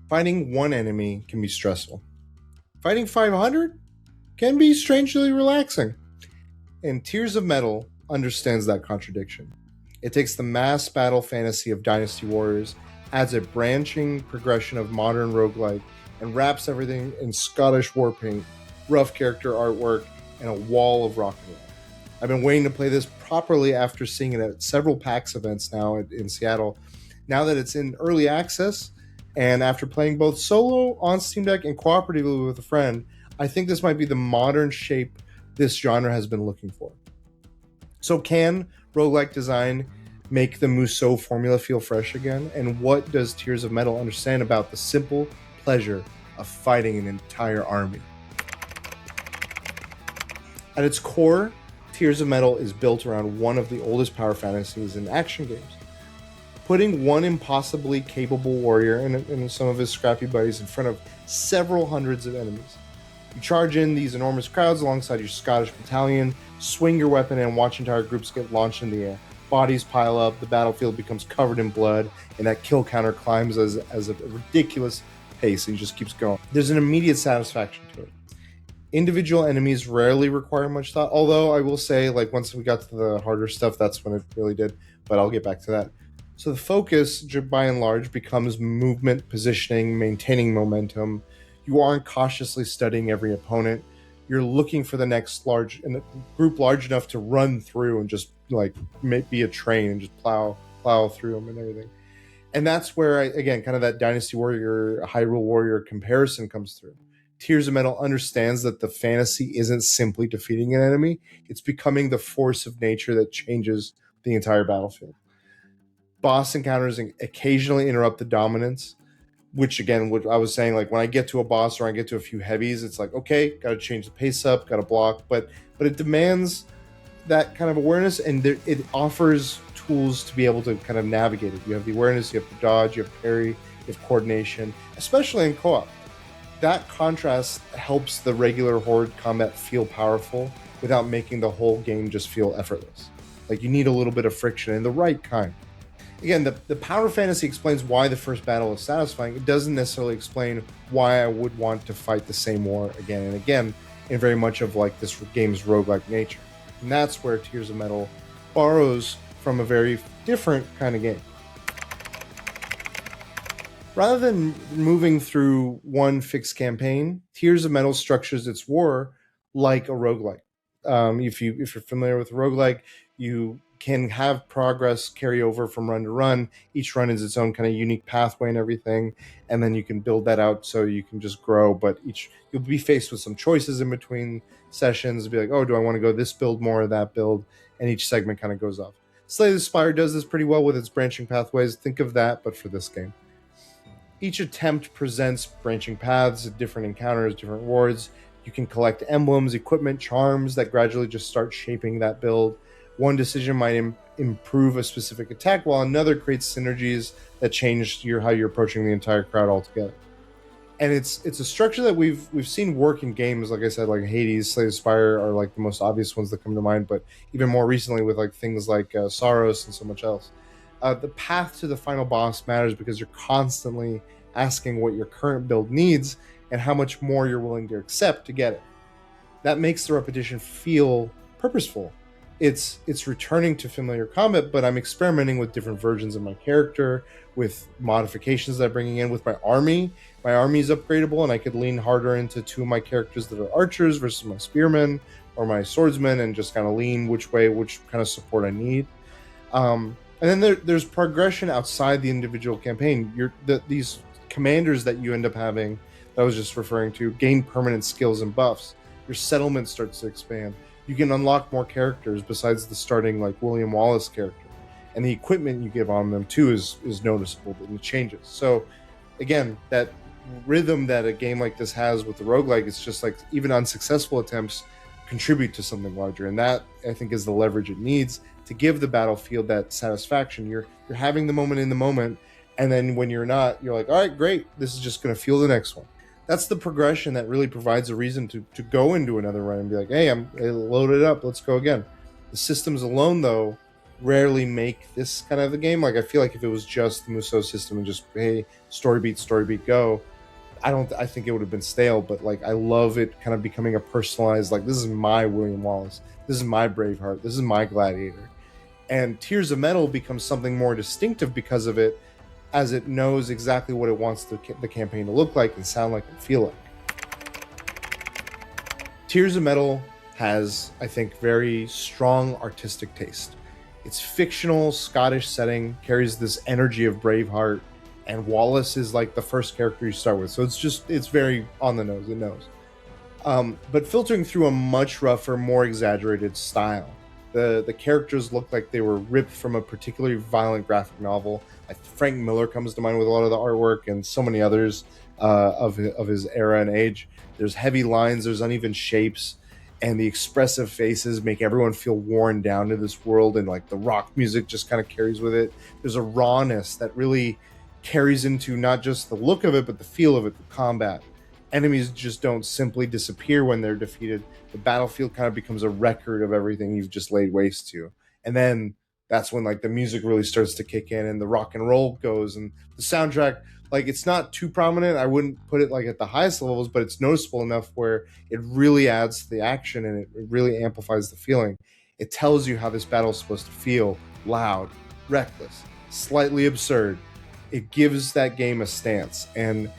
Fighting one enemy can be stressful. Fighting 500 can be strangely relaxing. And Tears of Metal understands that contradiction. It takes the mass battle fantasy of Dynasty Warriors, adds a branching progression of modern roguelike, and wraps everything in Scottish war paint, rough character artwork, and a wall of rock and roll. I've been waiting to play this properly after seeing it at several PAX events now in Seattle. Now that it's in early access, and after playing both solo on Steam Deck and cooperatively with a friend, I think this might be the modern shape this genre has been looking for. So can roguelike design make the Musou formula feel fresh again? And what does Tears of Metal understand about the simple pleasure of fighting an entire army? At its core, Tears of Metal is built around one of the oldest power fantasies in action games. Putting one impossibly capable warrior and some of his scrappy buddies in front of several hundreds of enemies. You charge in these enormous crowds alongside your Scottish battalion, swing your weapon, and watch entire groups get launched in the air. Bodies pile up, the battlefield becomes covered in blood, and that kill counter climbs as a ridiculous pace and just keeps going. There's an immediate satisfaction to it. Individual enemies rarely require much thought, although I will say, like, once we got to the harder stuff, that's when it really did, but I'll get back to that. So the focus, by and large, becomes movement, positioning, maintaining momentum. You aren't cautiously studying every opponent. You're looking for the next group large enough to run through and just like be a train and just plow through them and everything. And that's where, again, kind of that Dynasty Warrior, Hyrule Warrior comparison comes through. Tears of Metal understands that the fantasy isn't simply defeating an enemy. It's becoming the force of nature that changes the entire battlefield. Boss encounters occasionally interrupt the dominance, which, again, what I was saying, like when I get to a boss or I get to a few heavies, it's like, okay, got to change the pace up, got to block, but it demands that kind of awareness, and it offers tools to be able to kind of navigate it. You have the awareness, you have the dodge, you have parry, you have coordination, especially in co-op. That contrast helps the regular horde combat feel powerful without making the whole game just feel effortless. Like, you need a little bit of friction and the right kind. Again, the power fantasy explains why the first battle is satisfying. It doesn't necessarily explain why I would want to fight the same war again and again, in very much of like this game's roguelike nature. And that's where Tears of Metal borrows from a very different kind of game. Rather than moving through one fixed campaign, Tears of Metal structures its war like a roguelike. If you're familiar with roguelike, you can have progress carry over from run to run. Each run is its own kind of unique pathway and everything, and then you can build that out so you can just grow. But you'll be faced with some choices in between sessions. Be like, oh, do I want to go this build more or that build? And each segment kind of goes off. Slay the Spire does this pretty well with its branching pathways. Think of that, but for this game. Each attempt presents branching paths, different encounters, different wards. You can collect emblems, equipment, charms that gradually just start shaping that build. One decision might improve a specific attack, while another creates synergies that change how you're approaching the entire crowd altogether. And it's a structure that we've seen work in games, like I said, like Hades, Slay the Spire are like the most obvious ones that come to mind, but even more recently with like things like Saros and so much else. The path to the final boss matters because you're constantly asking what your current build needs and how much more you're willing to accept to get it. That makes the repetition feel purposeful. It's returning to familiar combat, but I'm experimenting with different versions of my character, with modifications that I'm bringing in with my army. My army is upgradable, and I could lean harder into two of my characters that are archers versus my spearmen or my swordsmen, and just kind of lean which kind of support I need. And then there's progression outside the individual campaign. These commanders that you end up having, that I was just referring to, gain permanent skills and buffs. Your settlement starts to expand. You can unlock more characters besides the starting like William Wallace character, and the equipment you give on them too is noticeable and it changes. So again, that rhythm that a game like this has with the roguelike, it's just like even unsuccessful attempts contribute to something larger, and that I think is the leverage it needs to give the battlefield that satisfaction. You're having the moment in the moment, and then when you're not, you're like, all right, great, this is just going to fuel the next one. That's the progression that really provides a reason to go into another run and be like, hey, I'm loaded up, let's go again. The systems alone, though, rarely make this kind of a game. Like I feel like if it was just the Musou system and just, hey, story beat, go, I think it would have been stale. But like I love it kind of becoming a personalized, like, this is my William Wallace, this is my Braveheart, this is my Gladiator. And Tears of Metal becomes something more distinctive because of it, as it knows exactly what it wants the campaign to look like and sound like and feel like. Tears of Metal has, I think, very strong artistic taste. Its fictional Scottish setting carries this energy of Braveheart, and Wallace is like the first character you start with. So it's very on the nose. It knows. But filtering through a much rougher, more exaggerated style. The characters look like they were ripped from a particularly violent graphic novel. Frank Miller comes to mind with a lot of the artwork, and so many others of his era and age. There's heavy lines, there's uneven shapes, and the expressive faces make everyone feel worn down to this world, and like the rock music just kind of carries with it. There's a rawness that really carries into not just the look of it, but the feel of it, the combat. Enemies just don't simply disappear when they're defeated. The battlefield kind of becomes a record of everything you've just laid waste to. And then that's when like the music really starts to kick in and the rock and roll goes, and the soundtrack, like, it's not too prominent. I wouldn't put it like at the highest levels, but it's noticeable enough where it really adds to the action and it really amplifies the feeling. It tells you how this battle is supposed to feel: loud, reckless, slightly absurd. It gives that game a stance, and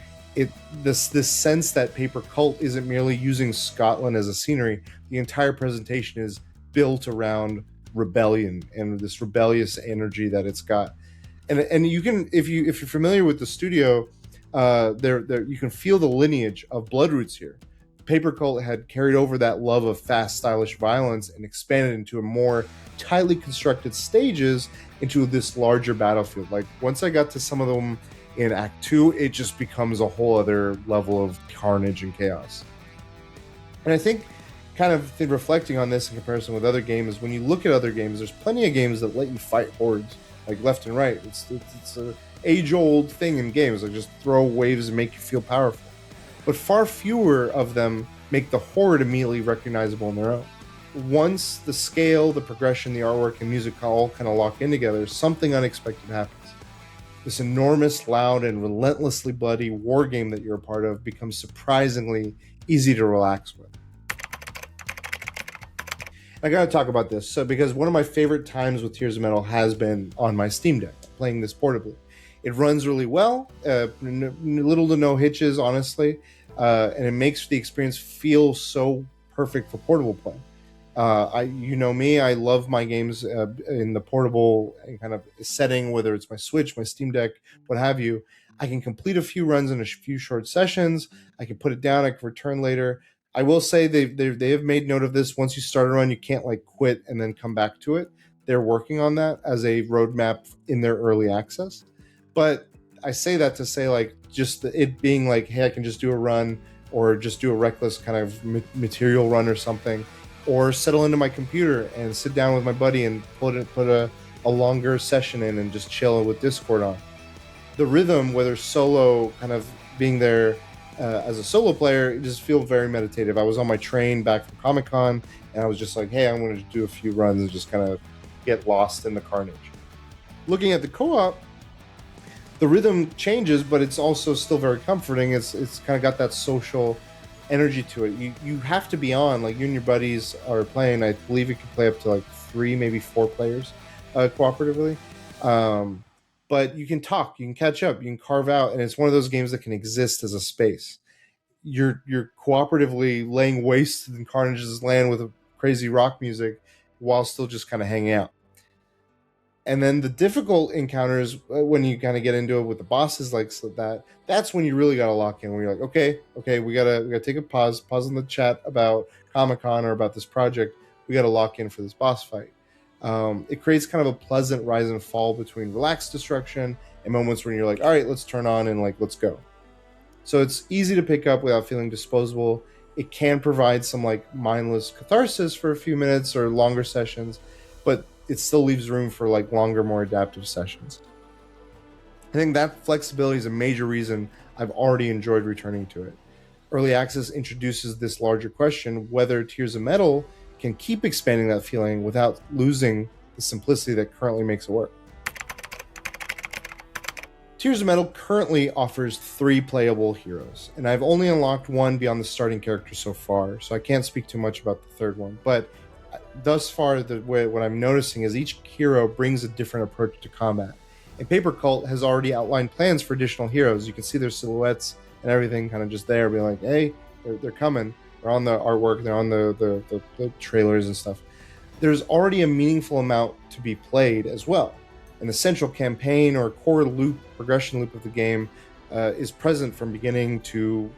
this sense that Paper Cult isn't merely using Scotland as a scenery. The entire presentation is built around rebellion and this rebellious energy that it's got. And you can, if you're familiar with the studio, there you can feel the lineage of Bloodroots here. Paper Cult had carried over that love of fast, stylish violence and expanded into a more tightly constructed stages into this larger battlefield. Like once I got to some of them in Act 2, it just becomes a whole other level of carnage and chaos. And I think, kind of reflecting on this in comparison with other games, when you look at other games, there's plenty of games that let you fight hordes like left and right. It's a age-old thing in games, like just throw waves and make you feel powerful. But far fewer of them make the horde immediately recognizable on their own. Once the scale, the progression, the artwork, and music all kind of lock in together, something unexpected happens. This enormous, loud, and relentlessly bloody war game that you're a part of becomes surprisingly easy to relax with. I gotta talk about this, because one of my favorite times with Tears of Metal has been on my Steam Deck, playing this portably. It runs really well, little to no hitches, honestly, and it makes the experience feel so perfect for portable play. You know me, I love my games in the portable kind of setting, whether it's my Switch, my Steam Deck, what have you. I can complete a few runs in a few short sessions. I can put it down. I can return later. I will say they have made note of this. Once you start a run, you can't like quit and then come back to it. They're working on that as a roadmap in their early access. But I say that to say, like, just it being like, hey, I can just do a run or just do a reckless kind of material run or something, or settle into my computer and sit down with my buddy and put a longer session in and just chill with Discord on. The rhythm, whether solo, kind of being there as a solo player, it just feels very meditative. I was on my train back from Comic-Con, and I was just like, hey, I'm going to do a few runs and just kind of get lost in the carnage. Looking at the co-op, the rhythm changes, but it's also still very comforting. It's kind of got that social energy to it. You have to be on, like, you and your buddies are playing. I believe you can play up to like 3, maybe 4 players cooperatively. But you can talk, you can catch up, you can carve out, and it's one of those games that can exist as a space. You're cooperatively laying waste to Carnage's land with a crazy rock music while still just kind of hanging out. And then the difficult encounters, when you kind of get into it with the bosses like that's when you really got to lock in. Where you're like, okay, we gotta take a pause on the chat about Comic-Con or about this project. We got to lock in for this boss fight. It creates kind of a pleasant rise and fall between relaxed destruction and moments when you're like, all right, let's turn on and like, let's go. So it's easy to pick up without feeling disposable. It can provide some like mindless catharsis for a few minutes or longer sessions, but it still leaves room for like longer, more adaptive sessions. I think that flexibility is a major reason I've already enjoyed returning to it. Early access introduces this larger question: whether Tears of Metal can keep expanding that feeling without losing the simplicity that currently makes it work. Tears of Metal currently offers 3 playable heroes, and I've only unlocked one beyond the starting character so far, so I can't speak too much about the third one. But thus far, what I'm noticing is each hero brings a different approach to combat. And Paper Cult has already outlined plans for additional heroes. You can see their silhouettes and everything kind of just there, being like, hey, they're coming. They're on the artwork, they're on the trailers and stuff. There's already a meaningful amount to be played as well. An essential campaign or core loop, progression loop of the game is present from beginning to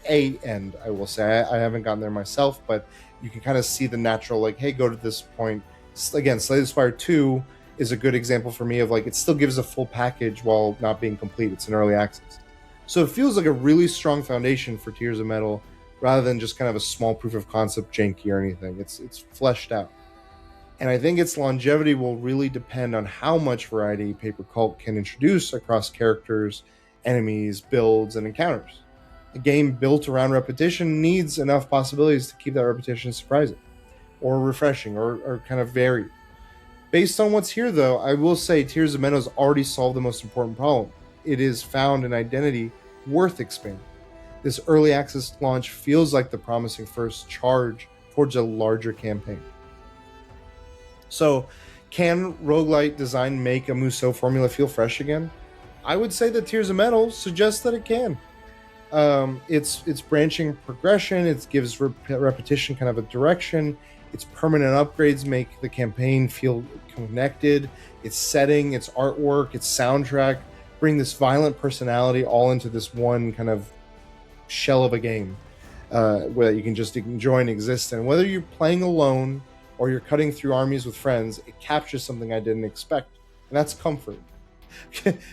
end, I will say. I haven't gotten there myself, but you can kind of see the natural, like, hey, go to this point. Again, Slay the Spire 2 is a good example for me of, like, it still gives a full package while not being complete. It's in early access. So it feels like a really strong foundation for Tears of Metal rather than just kind of a small proof of concept janky or anything. It's fleshed out. And I think its longevity will really depend on how much variety Paper Cult can introduce across characters, enemies, builds, and encounters. A game built around repetition needs enough possibilities to keep that repetition surprising, or refreshing, or kind of varied. Based on what's here, though, I will say Tears of Metal has already solved the most important problem. It is found an identity worth expanding. This early access launch feels like the promising first charge towards a larger campaign. So, can roguelite design make a Musou formula feel fresh again? I would say that Tears of Metal suggests that it can. It's branching progression, it gives repetition kind of a direction, its permanent upgrades make the campaign feel connected, its setting, its artwork, its soundtrack bring this violent personality all into this one kind of shell of a game where you can just enjoy and exist in. Whether you're playing alone or you're cutting through armies with friends, it captures something I didn't expect, and that's comfort.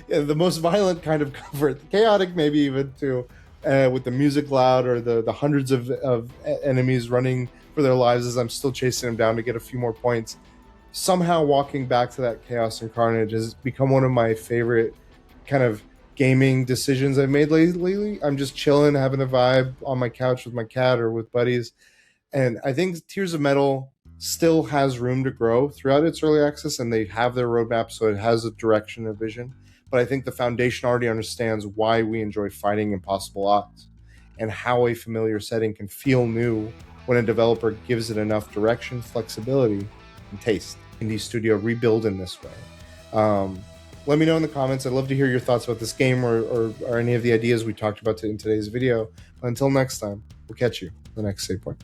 The most violent kind of comfort, chaotic maybe even too, with the music loud or the hundreds of enemies running for their lives as I'm still chasing them down to get a few more points. Somehow walking back to that chaos and carnage has become one of my favorite kind of gaming decisions I've made lately. I'm just chilling, having a vibe on my couch with my cat or with buddies. And I think Tears of Metal still has room to grow throughout its early access, and they have their roadmap, so it has a direction and vision. But I think the foundation already understands why we enjoy fighting impossible odds and how a familiar setting can feel new when a developer gives it enough direction, flexibility, and taste. Indie studio rebuild in this way. Let me know in the comments. I'd love to hear your thoughts about this game or any of the ideas we talked about in today's video. But until next time, we'll catch you in the next save point.